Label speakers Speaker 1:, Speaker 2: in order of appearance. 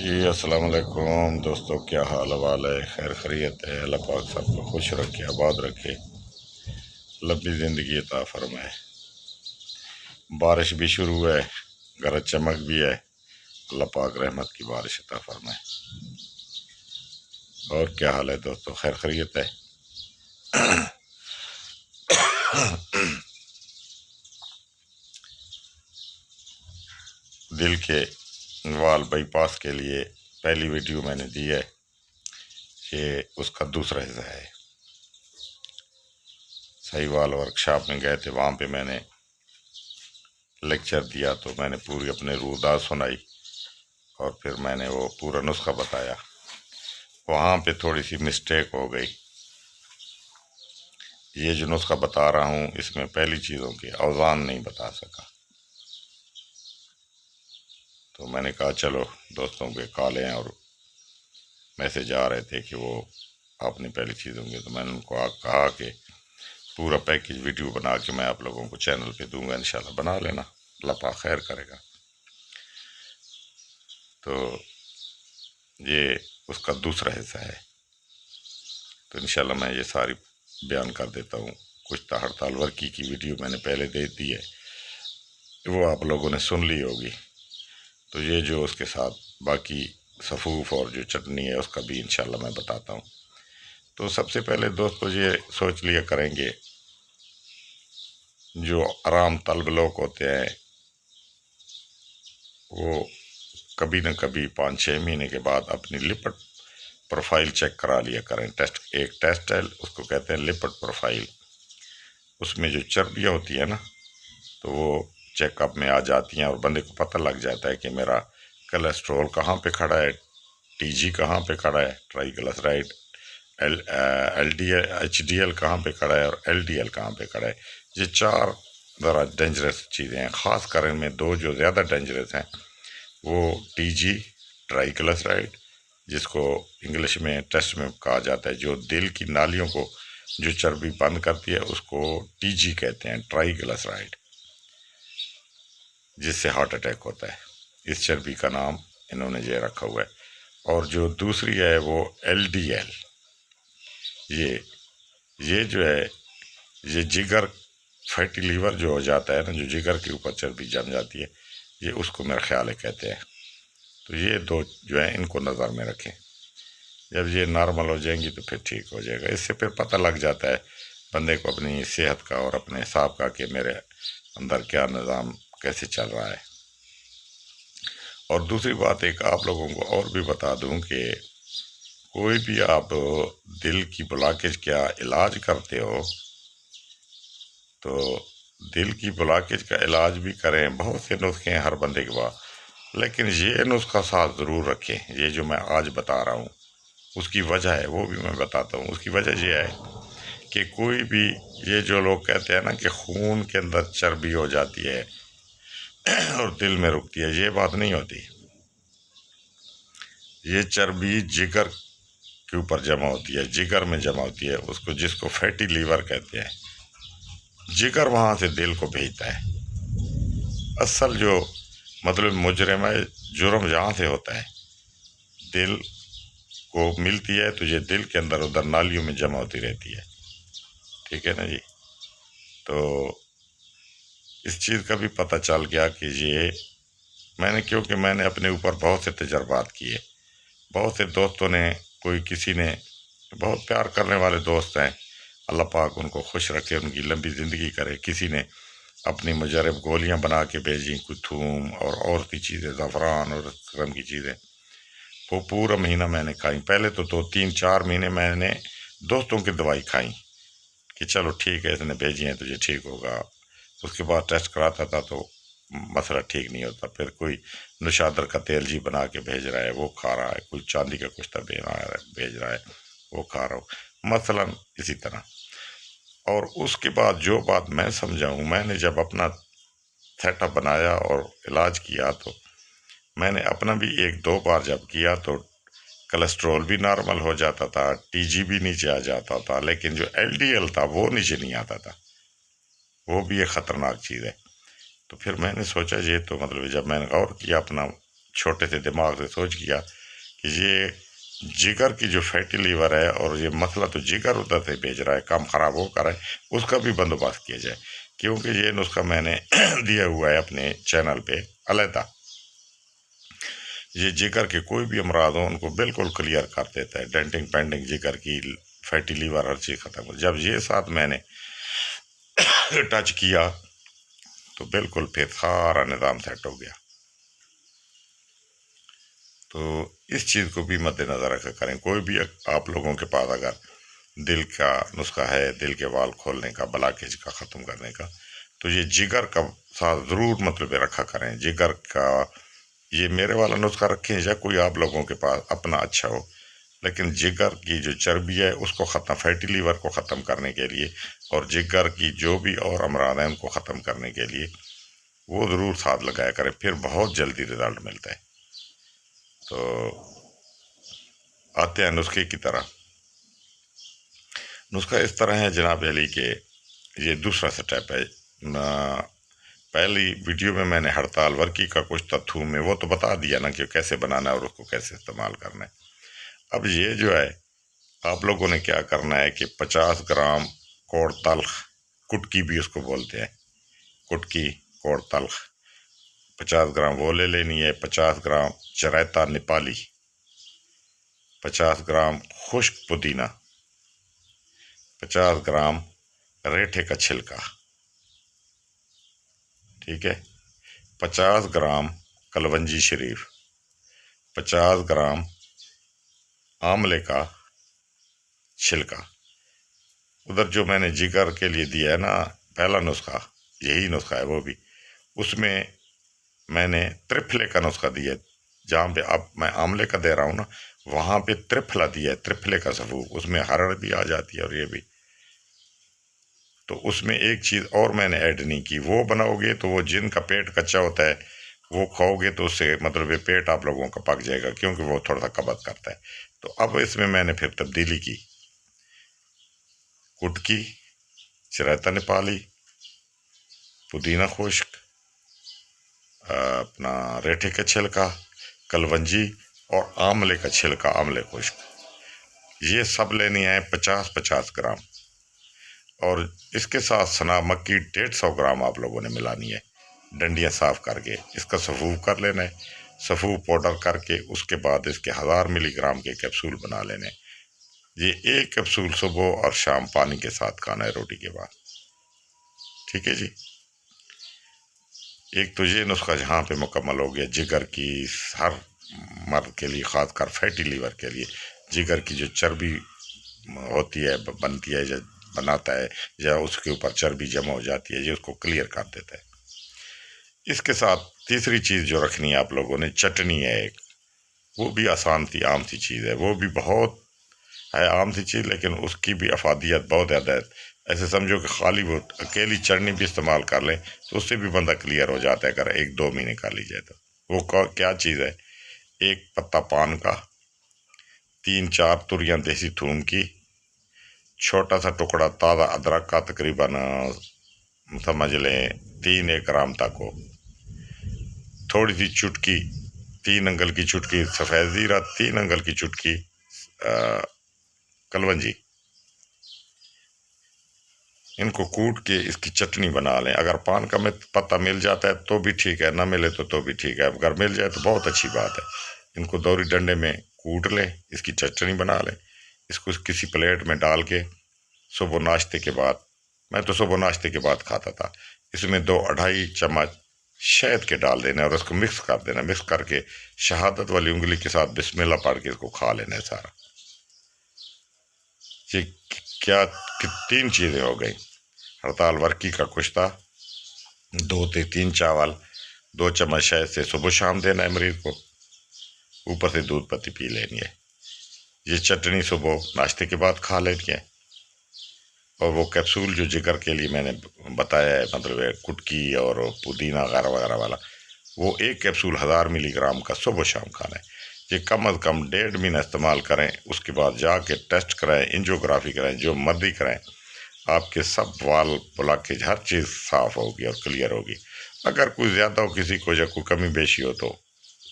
Speaker 1: جی السلام علیکم دوستو، کیا حال حوال ہے؟ خیر خیریت ہے؟ اللہ پاک سب کو خوش رکھے، آباد رکھے، لمبی زندگی عطا فرمائے۔ بارش بھی شروع ہے، گرج چمک بھی ہے، اللہ پاک رحمت کی بارش عطا فرمائے۔ اور کیا حال ہے دوستو؟ خیر خیریت ہے؟ دل کے وال بائی پاس کے لیے پہلی ویڈیو میں نے دی ہے، یہ اس کا دوسرا حصہ ہے۔ سہیوال ورکشاپ میں گئے تھے، وہاں پہ میں نے لیکچر دیا تو میں نے پوری اپنے روح سنائی اور پھر میں نے وہ پورا نسخہ بتایا۔ وہاں پہ تھوڑی سی مسٹیک ہو گئی۔ یہ جو نسخہ بتا رہا ہوں اس میں پہلی چیزوں کے اوزان نہیں بتا سکا، تو میں نے کہا چلو دوستوں کے کالیں اور میسج آ رہے تھے کہ وہ آپ نے پہلی چیزوں کے، تو میں نے ان کو کہا کہ پورا پیکج ویڈیو بنا کے میں آپ لوگوں کو چینل پہ دوں گا، انشاءاللہ بنا لینا، اللہ پاک خیر کرے گا۔ تو یہ اس کا دوسرا حصہ ہے، تو انشاءاللہ میں یہ ساری بیان کر دیتا ہوں۔ کچھ تا ہڑتال ورکی کی ویڈیو میں نے پہلے دے دی ہے، وہ آپ لوگوں نے سن لی ہوگی، تو یہ جو اس کے ساتھ باقی صفوف اور جو چٹنی ہے اس کا بھی انشاءاللہ میں بتاتا ہوں۔ تو سب سے پہلے دوستو یہ سوچ لیا کریں گے، جو آرام طلب لوگ ہوتے ہیں وہ کبھی نہ کبھی 5-6 مہینے کے بعد اپنی لپٹ پروفائل چیک کرا لیا کریں۔ ایک ٹیسٹ ہے، اس کو کہتے ہیں لپٹ پروفائل۔ اس میں جو چربیاں ہوتی ہیں نا، تو وہ چیک اپ میں آ جاتی ہیں اور بندے کو پتہ لگ جاتا ہے کہ میرا کولیسٹرول کہاں پہ کھڑا ہے، ٹی جی کہاں پہ کھڑا ہے، triglyceride, L D L, H D L کہاں پہ کھڑا ہے اور ایل ڈی ایل کہاں پہ کھڑا ہے۔ یہ 4 ذرا ڈینجرس چیزیں ہیں، خاص کر ان میں 2 جو زیادہ ڈینجرس ہیں، وہ ٹی جی ٹرائی گلسرائڈ، جس کو انگلش میں ٹیسٹ میں کہا جاتا ہے، جو دل کی نالیوں کو جو چربی بند کرتی ہے اس کو ٹی جی کہتے ہیں، ٹرائی گلسرائڈ، جس سے ہارٹ اٹیک ہوتا ہے۔ اس چربی کا نام انہوں نے یہ رکھا ہوا ہے۔ اور جو دوسری ہے وہ ایل ڈی ایل، یہ جو ہے، یہ جگر فیٹی لیور جو ہو جاتا ہے نا، جو جگر کے اوپر چربی جم جاتی ہے، یہ اس کو میرا خیال ہے کہتے ہیں۔ تو یہ 2 جو ہیں ان کو نظر میں رکھیں، جب یہ نارمل ہو جائیں گی تو پھر ٹھیک ہو جائے گا۔ اس سے پھر پتہ لگ جاتا ہے بندے کو اپنی صحت کا اور اپنے حساب کا کہ میرے اندر کیا نظام کیسے چل رہا ہے۔ اور دوسری بات ایک آپ لوگوں کو اور بھی بتا دوں کہ کوئی بھی آپ دل کی بلاکیج کا علاج کرتے ہو تو دل کی بلاکیج کا علاج بھی کریں، بہت سے نسخے ہیں ہر بندے کے پاس، لیکن یہ نسخہ ساتھ ضرور رکھیں۔ یہ جو میں آج بتا رہا ہوں اس کی وجہ ہے، وہ بھی میں بتاتا ہوں۔ اس کی وجہ یہ ہے کہ کوئی بھی یہ جو لوگ کہتے ہیں نا کہ خون کے اندر چربی ہو جاتی ہے اور دل میں رکتی ہے، یہ بات نہیں ہوتی۔ یہ چربی جگر کے اوپر جمع ہوتی ہے، جگر میں جمع ہوتی ہے، جس کو فیٹی لیور کہتے ہیں۔ جگر وہاں سے دل کو بھیجتا ہے۔ اصل جو مطلب مجرم ہے، جرم جہاں سے ہوتا ہے، دل کو ملتی ہے تو یہ دل کے اندر ادھر نالیوں میں جمع ہوتی رہتی ہے، ٹھیک ہے نا جی۔ تو اس چیز کا بھی پتہ چل گیا کہ یہ کیونکہ میں نے اپنے اوپر بہت سے تجربات کیے، بہت سے دوستوں نے، کوئی کسی نے، بہت پیار کرنے والے دوست ہیں، اللہ پاک ان کو خوش رکھے، ان کی لمبی زندگی کرے۔ کسی نے اپنی مجرب گولیاں بنا کے بھیجیں، کوئی تھوم اور بھی چیزیں، زعفران اور اس قسم کی چیزیں، وہ پورا مہینہ میں نے کھائیں۔ پہلے تو 2-3-4 مہینے میں نے دوستوں کی دوائی کھائیں کہ چلو ٹھیک ہے، اس نے بھیجی ہیں تو یہ ٹھیک ہوگا۔ اس کے بعد ٹیسٹ کراتا تھا تو مسئلہ ٹھیک نہیں ہوتا، پھر کوئی نشادر کا تیل جی بنا کے بھیج رہا ہے، وہ کھا رہا ہے، کوئی چاندی کا کشتہ بھیج رہا ہے، وہ کھا رہا ہوں، مثلاً اسی طرح۔ اور اس کے بعد جو بات میں سمجھا ہوں، میں نے جب اپنا سیٹ اپ بنایا اور علاج کیا تو میں نے اپنا بھی 1-2 بار جب کیا تو کولیسٹرول بھی نارمل ہو جاتا تھا، ٹی جی بھی نیچے آ جاتا تھا، لیکن جو ایل ڈی ایل تھا وہ نیچے نہیں آتا تھا۔ وہ بھی ایک خطرناک چیز ہے۔ تو پھر میں نے سوچا یہ تو مطلب جب میں نے غور کیا اپنا چھوٹے سے دماغ سے سوچ کیا کہ یہ جگر کی جو فیٹی لیور ہے اور یہ مسئلہ تو جگر ادھر سے بھیج رہا ہے، کام خراب ہو کر ہے، اس کا بھی بندوبست کیا جائے، کیونکہ یہ نسخہ میں نے دیا ہوا ہے اپنے چینل پہ علیحدہ. یہ جگر کے کوئی بھی امراض ہوں ان کو بالکل کلیئر کر دیتا ہے، ڈینٹنگ پینڈنگ جگر کی، فیٹی لیور، ہر چیز ختم ہو. جب یہ ساتھ میں نے ٹچ کیا تو بالکل پھر سارا نظام سیٹ ہو گیا. تو اس چیز کو بھی مد نظر رکھا کریں. کوئی بھی آپ لوگوں کے پاس اگر دل کا نسخہ ہے، دل کے وال کھولنے کا، بلاکیج کا ختم کرنے کا، تو یہ جگر کا ساتھ ضرور مطلب رکھا کریں. جگر کا یہ میرے والا نسخہ رکھیں یا کوئی آپ لوگوں کے پاس اپنا اچھا ہو، لیکن جگر کی جو چربی ہے اس کو ختم، فیٹی لیور کو ختم کرنے کے لیے اور جگر کی جو بھی اور امراض ہیں ان کو ختم کرنے کے لیے وہ ضرور ساتھ لگایا کریں، پھر بہت جلدی رزلٹ ملتا ہے. تو آتے ہیں نسخے کی طرح. نسخہ اس طرح ہے جناب علی کہ یہ دوسرا سٹیپ ہے. پہلی ویڈیو میں نے ہڑتال ورکی کا کچھ تتھو میں وہ تو بتا دیا نا کہ کیسے بنانا ہے اور اس کو کیسے استعمال کرنا ہے. اب یہ جو ہے آپ لوگوں نے کیا کرنا ہے کہ 50 گرام کوڑ تلخ، کٹکی بھی اس کو بولتے ہیں، کٹکی کوڑ تلخ 50 گرام وہ لے لینی ہے. 50 گرام چریتا نیپالی، 50 گرام خشک پودینہ، 50 گرام ریٹھے کا چھلکا، ٹھیک ہے، 50 گرام کلونجی شریف، 50 گرام آملے کا چھلکا. ادھر جو میں نے جگر کے لیے دیا ہے نا پہلا نسخہ، یہی نسخہ ہے وہ بھی، اس میں نے ترپھلے کا نسخہ دیا ہے. جہاں پہ اب میں آملے کا دے رہا ہوں نا وہاں پہ ترپھلا دیا ہے، ترپھلے کا سفوف، اس میں ہرڑ بھی آ جاتی ہے اور یہ بھی. تو اس میں ایک چیز اور میں نے ایڈ نہیں کی، وہ بناؤ گے تو وہ جن کا پیٹ کچا ہوتا ہے وہ کھاؤ گے تو اس سے مطلب یہ پیٹ آپ لوگوں کا پک جائے گا، کیونکہ وہ تھوڑا سا قبض کرتا ہے. تو اب اس میں نے پھر تبدیلی کی، کٹکی، چریتا نیپالی، پودینہ خشک، اپنا ریٹھے کا چھلکا، کلونجی اور آملے کا چھلکا، آملے خشک، یہ سب لینی ہے 50-50 گرام. اور اس کے ساتھ سنا مکی 150 گرام آپ لوگوں نے ملانی ہے، ڈنڈیاں صاف کر کے اس کا سفوف کر لینا ہے. سفوف پاؤڈر کر کے اس کے بعد اس کے 1000 ملی گرام کے کیپسول بنا لینے. یہ ایک کیپسول صبح اور شام پانی کے ساتھ کھانا ہے روٹی کے بعد، ٹھیک ہے جی. ایک تو یہ نسخہ جہاں پہ مکمل ہو گیا جگر کی، ہر مرد کے لیے، خاص کر فیٹی لیور کے لیے، جگر کی جو چربی ہوتی ہے، بنتی ہے یا بناتا ہے یا اس کے اوپر چربی جمع ہو جاتی ہے، یہ اس کو کلیئر کر دیتا ہے. اس کے ساتھ تیسری چیز جو رکھنی ہے آپ لوگوں نے، چٹنی ہے ایک، وہ بھی آسان سی عام سی چیز ہے، وہ بھی بہت ہے عام سی چیز، لیکن اس کی بھی افادیت بہت زیادہ ہے. ایسے سمجھو کہ خالی وہ اکیلی چٹنی بھی استعمال کر لیں تو اس سے بھی بندہ کلیئر ہو جاتا ہے اگر 1-2 مہینے کر لی جائے تو. وہ کیا چیز ہے، ایک پتا پان کا، 3-4 تریاں دیسی تھوم کی، چھوٹا سا ٹکڑا تازہ ادرک کا، تقریباً سمجھ لیں 3-1 گرام تک ہو، تھوڑی سی چٹکی 3 انگل کی چٹکی سفید زیرہ، 3 انگل کی چٹکی کلونجی. ان کو کوٹ کے اس کی چٹنی بنا لیں. اگر پان کا پتہ مل جاتا ہے تو بھی ٹھیک ہے، نہ ملے تو بھی ٹھیک ہے، اگر مل جائے تو بہت اچھی بات ہے. ان کو دوری ڈنڈے میں کوٹ لیں، اس کی چٹنی بنا لیں. اس کو کسی پلیٹ میں ڈال کے صبح ناشتے کے بعد، میں تو صبح ناشتے کے بعد کھاتا تھا، اس میں 2-2.5 چمچ شہد کے ڈال دینا اور اس کو مکس کر دینا. مکس کر کے شہادت والی انگلی کے ساتھ بسم اللہ پڑھ کے اس کو کھا لینا ہے سارا. یہ کیا 3 چیزیں ہو گئی، ہڑتال ورکی کا کشتہ، 2-3 چاول، 2 چمچ شہد سے صبح شام دینا ہے مریض کو، اوپر سے دودھ پتی پی لینی ہے. یہ چٹنی صبح ناشتے کے بعد کھا لینی ہے. اور وہ کیپسول جو جگر کے لیے میں نے بتایا ہے، مطلب کٹکی اور پودینہ وغیرہ وغیرہ والا، وہ ایک کیپسول 1000 ملی گرام کا صبح و شام کھانا ہے. یہ کم از کم 1.5 مہینہ استعمال کریں، اس کے بعد جا کے ٹیسٹ کرائیں، انجیوگرافی کرائیں، جو مرضی کرائیں، آپ کے سب وال بلاکیج ہر چیز صاف ہوگی اور کلیئر ہوگی. اگر کوئی زیادہ ہو کسی کو یا کوئی کمی بیشی ہو تو